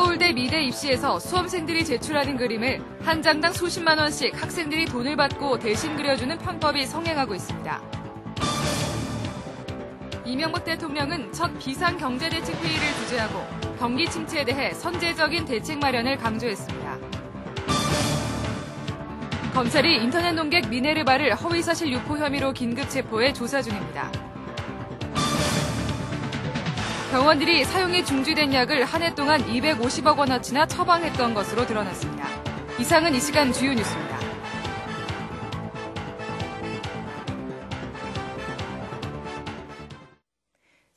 서울대 미대 입시에서 수험생들이 제출하는 그림을 한 장당 수십만 원씩 학생들이 돈을 받고 대신 그려주는 편법이 성행하고 있습니다. 이명박 대통령은 첫 비상경제대책회의를 주재하고 경기 침체에 대해 선제적인 대책 마련을 강조했습니다. 검찰이 인터넷 논객 미네르바를 허위사실 유포 혐의로 긴급 체포해 조사 중입니다. 병원들이 사용이 중지된 약을 한 해 동안 250억 원어치나 처방했던 것으로 드러났습니다. 이상은 이 시간 주요 뉴스입니다.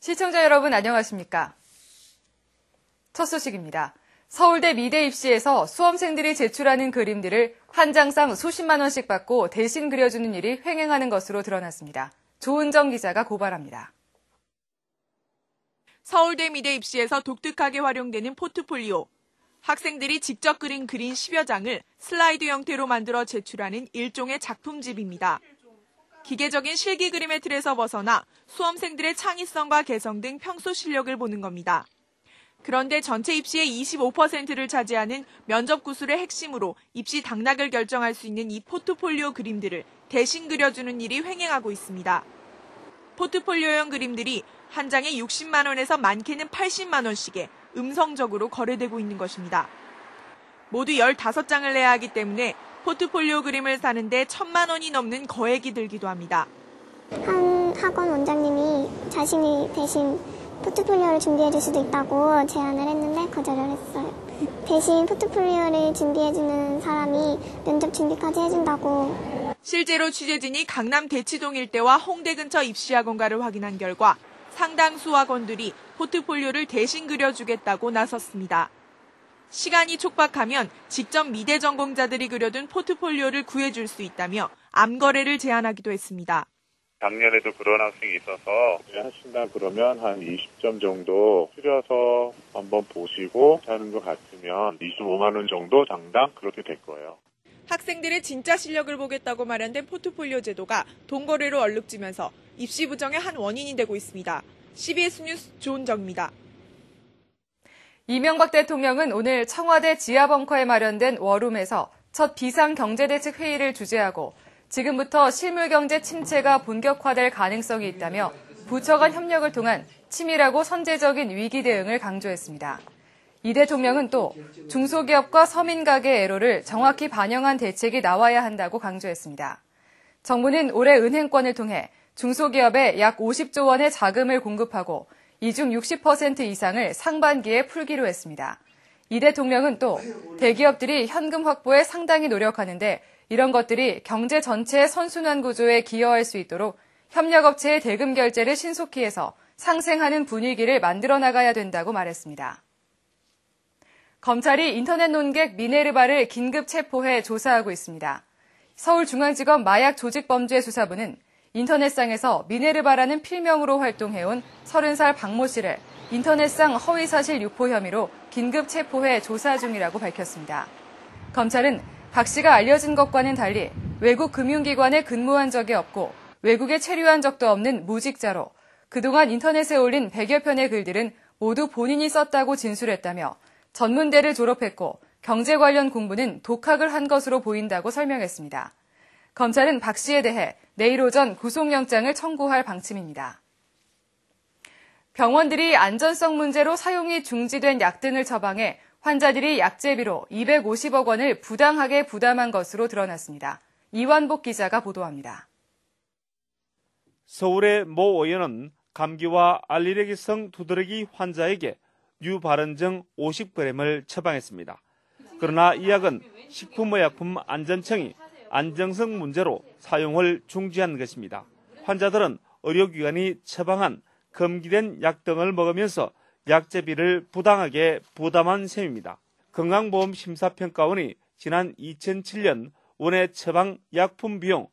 시청자 여러분 안녕하십니까? 첫 소식입니다. 서울대 미대 입시에서 수험생들이 제출하는 그림들을 한 장당 수십만 원씩 받고 대신 그려주는 일이 횡행하는 것으로 드러났습니다. 조은정 기자가 고발합니다. 서울대 미대 입시에서 독특하게 활용되는 포트폴리오. 학생들이 직접 그린 그림 10여 장을 슬라이드 형태로 만들어 제출하는 일종의 작품집입니다. 기계적인 실기 그림의 틀에서 벗어나 수험생들의 창의성과 개성 등 평소 실력을 보는 겁니다. 그런데 전체 입시의 25%를 차지하는 면접 구술의 핵심으로 입시 당락을 결정할 수 있는 이 포트폴리오 그림들을 대신 그려주는 일이 횡행하고 있습니다. 포트폴리오형 그림들이 한 장에 60만 원에서 많게는 80만 원씩에 음성적으로 거래되고 있는 것입니다. 모두 15장을 내야 하기 때문에 포트폴리오 그림을 사는데 1,000만 원이 넘는 거액이 들기도 합니다. 한 학원 원장님이 자신이 대신 포트폴리오를 준비해 줄 수도 있다고 제안을 했는데 거절을 했어요. 대신 포트폴리오를 준비해주는 사람이 면접 준비까지 해준다고. 실제로 취재진이 강남 대치동 일대와 홍대 근처 입시학원가를 확인한 결과 상당수 학원들이 포트폴리오를 대신 그려주겠다고 나섰습니다. 시간이 촉박하면 직접 미대 전공자들이 그려둔 포트폴리오를 구해줄 수 있다며 암거래를 제안하기도 했습니다. 작년에도 그런 학생이 있어서 하신다 그러면 한 20점 정도 추려서 한번 보시고 하는 것 같으면 25만 원 정도 장당 그렇게 될 거예요. 학생들의 진짜 실력을 보겠다고 마련된 포트폴리오 제도가 돈거래로 얼룩지면서 입시 부정의 한 원인이 되고 있습니다. CBS 뉴스 조은정입니다. 이명박 대통령은 오늘 청와대 지하벙커에 마련된 워룸에서 첫 비상경제대책 회의를 주재하고 지금부터 실물경제 침체가 본격화될 가능성이 있다며 부처 간 협력을 통한 치밀하고 선제적인 위기 대응을 강조했습니다. 이 대통령은 또 중소기업과 서민 가계의 애로를 정확히 반영한 대책이 나와야 한다고 강조했습니다. 정부는 올해 은행권을 통해 중소기업에 약 50조 원의 자금을 공급하고 이 중 60% 이상을 상반기에 풀기로 했습니다. 이 대통령은 또 대기업들이 현금 확보에 상당히 노력하는데 이런 것들이 경제 전체의 선순환 구조에 기여할 수 있도록 협력업체의 대금 결제를 신속히 해서 상생하는 분위기를 만들어 나가야 된다고 말했습니다. 검찰이 인터넷 논객 미네르바를 긴급 체포해 조사하고 있습니다. 서울중앙지검 마약조직범죄수사부는 인터넷상에서 미네르바라는 필명으로 활동해온 30살 박모 씨를 인터넷상 허위사실 유포 혐의로 긴급 체포해 조사 중이라고 밝혔습니다. 검찰은 박 씨가 알려진 것과는 달리 외국 금융기관에 근무한 적이 없고 외국에 체류한 적도 없는 무직자로 그동안 인터넷에 올린 100여 편의 글들은 모두 본인이 썼다고 진술했다며 전문대를 졸업했고 경제 관련 공부는 독학을 한 것으로 보인다고 설명했습니다. 검찰은 박 씨에 대해 내일 오전 구속영장을 청구할 방침입니다. 병원들이 안전성 문제로 사용이 중지된 약 등을 처방해 환자들이 약제비로 250억 원을 부당하게 부담한 것으로 드러났습니다. 이완복 기자가 보도합니다. 서울의 모 의원은 감기와 알레르기성 두드러기 환자에게 뉴바른정 50g을 처방했습니다. 그러나 이 약은 식품의약품안전청이 안정성 문제로 사용을 중지한 것입니다. 환자들은 의료기관이 처방한 금기된 약 등을 먹으면서 약제비를 부당하게 부담한 셈입니다. 건강보험심사평가원이 지난 2007년 원예 처방 약품 비용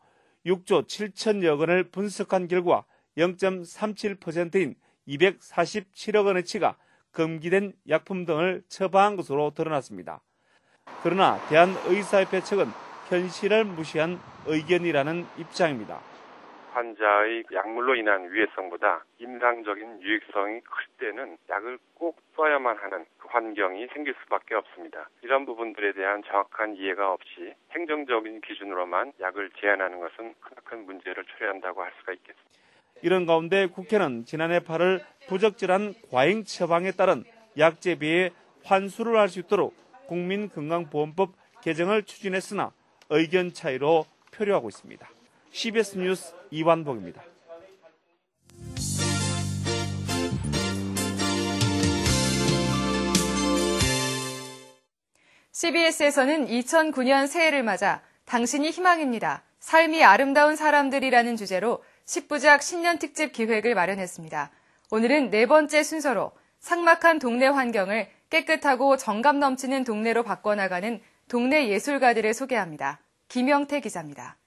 6조 7천여 원을 분석한 결과 0.37%인 247억 원어치가 금기된 약품 등을 처방한 것으로 드러났습니다. 그러나 대한의사협회 측은 현실을 무시한 의견이라는 입장입니다. 환자의 약물로 인한 위해성보다 임상적인 유익성이 클 때는 약을 꼭 써야만 하는 그 환경이 생길 수밖에 없습니다. 이런 부분들에 대한 정확한 이해가 없이 행정적인 기준으로만 약을 제한하는 것은 큰 문제를 초래한다고 할 수가 있겠습니다. 이런 가운데 국회는 지난해 8월 부적절한 과잉 처방에 따른 약 재배에 환수를 할 수 있도록 국민건강보험법 개정을 추진했으나 의견 차이로 표류하고 있습니다. CBS 뉴스 이완복입니다. CBS에서는 2009년 새해를 맞아 당신이 희망입니다. 삶이 아름다운 사람들이라는 주제로 10부작 신년 특집 기획을 마련했습니다. 오늘은 네 번째 순서로 삭막한 동네 환경을 깨끗하고 정감 넘치는 동네로 바꿔나가는 동네 예술가들을 소개합니다. 김영태 기자입니다.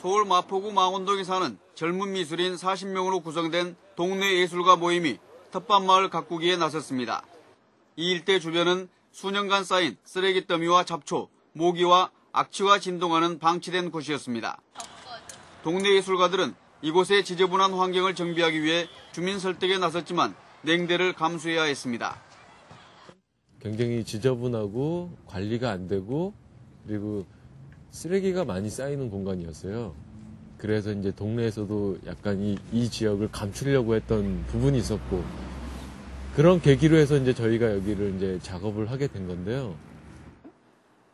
서울 마포구 망원동에 사는 젊은 미술인 40명으로 구성된 동네 예술가 모임이 텃밭마을 가꾸기에 나섰습니다. 이 일대 주변은 수년간 쌓인 쓰레기 더미와 잡초, 모기와 악취가 진동하는 방치된 곳이었습니다. 동네 예술가들은 이곳의 지저분한 환경을 정비하기 위해 주민 설득에 나섰지만 냉대를 감수해야 했습니다. 굉장히 지저분하고 관리가 안 되고 그리고 쓰레기가 많이 쌓이는 공간이었어요. 그래서 이제 동네에서도 약간 이 지역을 감추려고 했던 부분이 있었고 그런 계기로 해서 이제 저희가 여기를 이제 작업을 하게 된 건데요.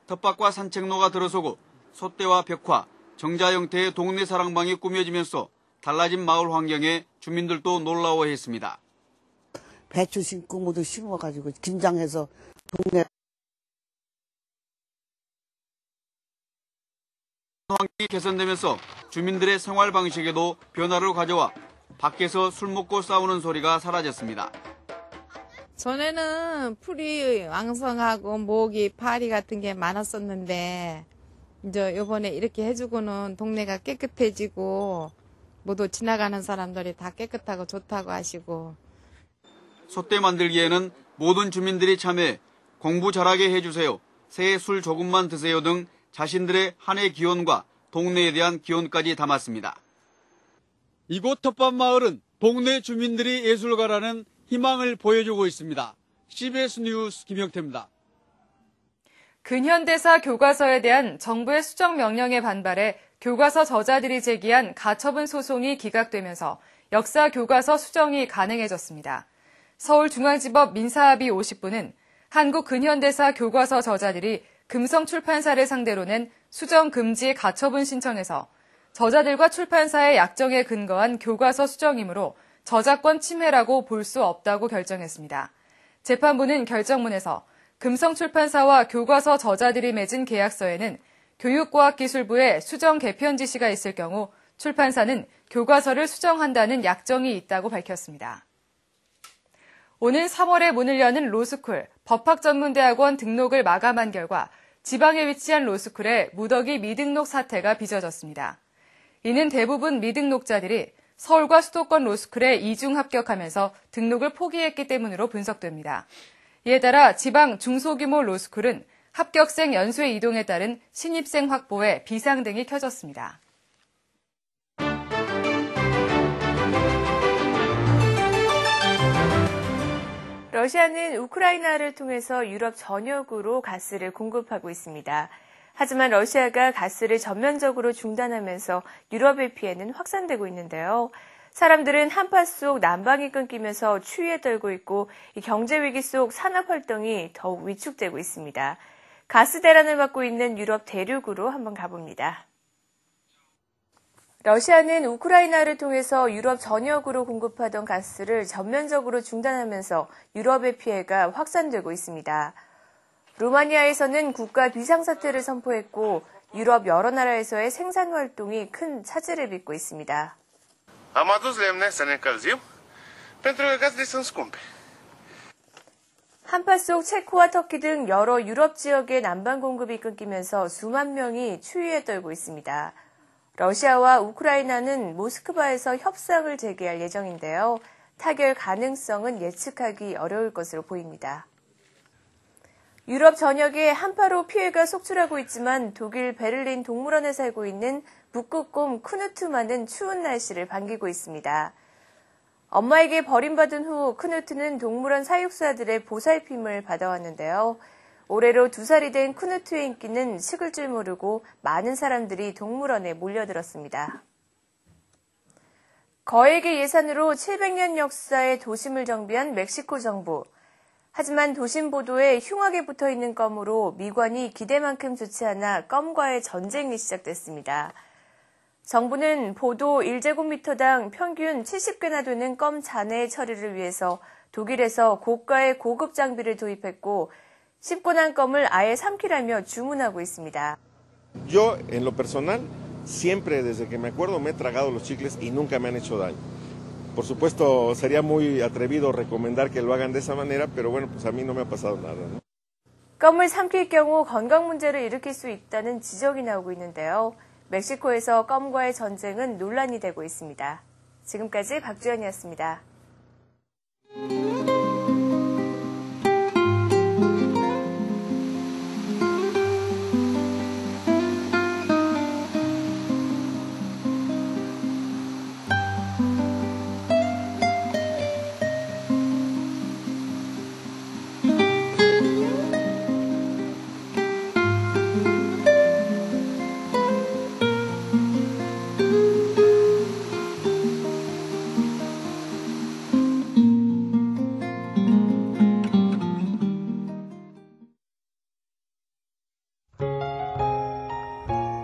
텃밭과 산책로가 들어서고 솥대와 벽화, 정자 형태의 동네 사랑방이 꾸며지면서 달라진 마을 환경에 주민들도 놀라워했습니다. 배추 심고 모두 심어가지고 김장해서 동네 환경이 개선되면서 주민들의 생활 방식에도 변화를 가져와 밖에서 술 먹고 싸우는 소리가 사라졌습니다. 전에는 풀이 왕성하고 모기, 파리 같은 게 많았었는데 이제 이번에 이렇게 해주고는 동네가 깨끗해지고 모두 지나가는 사람들이 다 깨끗하고 좋다고 하시고. 솥대 만들기에는 모든 주민들이 참여해 공부 잘하게 해주세요, 새해 술 조금만 드세요 등 자신들의 한 해 기원과 동네에 대한 기원까지 담았습니다. 이곳 텃밭마을은 동네 주민들이 예술가라는 희망을 보여주고 있습니다. CBS 뉴스 김영태입니다. 근현대사 교과서에 대한 정부의 수정 명령에 반발해 교과서 저자들이 제기한 가처분 소송이 기각되면서 역사 교과서 수정이 가능해졌습니다. 서울중앙지법 민사합의 50부는 한국 근현대사 교과서 저자들이 금성출판사를 상대로 낸 수정 금지 가처분 신청에서 저자들과 출판사의 약정에 근거한 교과서 수정이므로 저작권 침해라고 볼 수 없다고 결정했습니다. 재판부는 결정문에서 금성출판사와 교과서 저자들이 맺은 계약서에는 교육과학기술부의 수정 개편 지시가 있을 경우 출판사는 교과서를 수정한다는 약정이 있다고 밝혔습니다. 오는 3월에 문을 여는 로스쿨, 법학전문대학원 등록을 마감한 결과 지방에 위치한 로스쿨에 무더기 미등록 사태가 빚어졌습니다. 이는 대부분 미등록자들이 서울과 수도권 로스쿨에 이중 합격하면서 등록을 포기했기 때문으로 분석됩니다. 이에 따라 지방 중소규모 로스쿨은 합격생 연수의 이동에 따른 신입생 확보에 비상등이 켜졌습니다. 러시아는 우크라이나를 통해서 유럽 전역으로 가스를 공급하고 있습니다. 하지만 러시아가 가스를 전면적으로 중단하면서 유럽의 피해는 확산되고 있는데요. 사람들은 한파 속 난방이 끊기면서 추위에 떨고 있고 이 경제 위기 속 산업 활동이 더욱 위축되고 있습니다. 가스 대란을 받고 있는 유럽 대륙으로 한번 가봅니다. 러시아는 우크라이나를 통해서 유럽 전역으로 공급하던 가스를 전면적으로 중단하면서 유럽의 피해가 확산되고 있습니다. 루마니아에서는 국가 비상사태를 선포했고 유럽 여러 나라에서의 생산 활동이 큰 차질을 빚고 있습니다. 한파 속 체코와 터키 등 여러 유럽 지역의 난방 공급이 끊기면서 수만 명이 추위에 떨고 있습니다. 러시아와 우크라이나는 모스크바에서 협상을 재개할 예정인데요. 타결 가능성은 예측하기 어려울 것으로 보입니다. 유럽 전역에 한파로 피해가 속출하고 있지만 독일 베를린 동물원에 살고 있는 북극곰 쿠누트만은 추운 날씨를 반기고 있습니다. 엄마에게 버림받은 후 크누트는 동물원 사육사들의 보살핌을 받아왔는데요. 올해로 2살이 된 크누트의 인기는 식을 줄 모르고 많은 사람들이 동물원에 몰려들었습니다. 거액의 예산으로 700년 역사의 도심을 정비한 멕시코 정부. 하지만 도심 보도에 흉하게 붙어있는 껌으로 미관이 기대만큼 좋지 않아 껌과의 전쟁이 시작됐습니다. 정부는 보도 1제곱미터당 평균 70개나 되는 껌 잔해 처리를 위해서 독일에서 고가의 고급 장비를 도입했고 씹고 난 껌을 아예 삼키라며 주문하고 있습니다. Yo, en lo personal, siempre desde que me acuerdo me he tragado los chicles y nunca me han hecho daño. Por supuesto, sería muy atrevido recomendar que lo hagan de esa manera, pero bueno, pues a mí no me ha pasado nada, ¿no? 껌을 삼킬 경우 건강 문제를 일으킬 수 있다는 지적이 나오고 있는데요. 멕시코에서 껌과의 전쟁은 논란이 되고 있습니다. 지금까지 박주연이었습니다.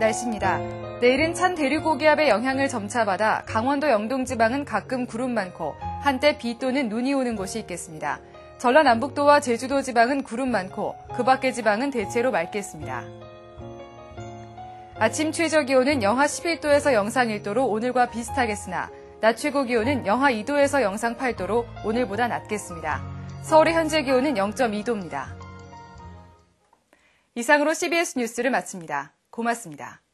날씨입니다. 내일은 찬 대륙고기압의 영향을 점차받아 강원도 영동지방은 가끔 구름 많고 한때 비 또는 눈이 오는 곳이 있겠습니다. 전라남북도와 제주도 지방은 구름 많고 그 밖의 지방은 대체로 맑겠습니다. 아침 최저기온은 영하 11도에서 영상 1도로 오늘과 비슷하겠으나 낮 최고기온은 영하 2도에서 영상 8도로 오늘보다 낮겠습니다. 서울의 현재 기온은 0.2도입니다. 이상으로 CBS 뉴스를 마칩니다. 고맙습니다.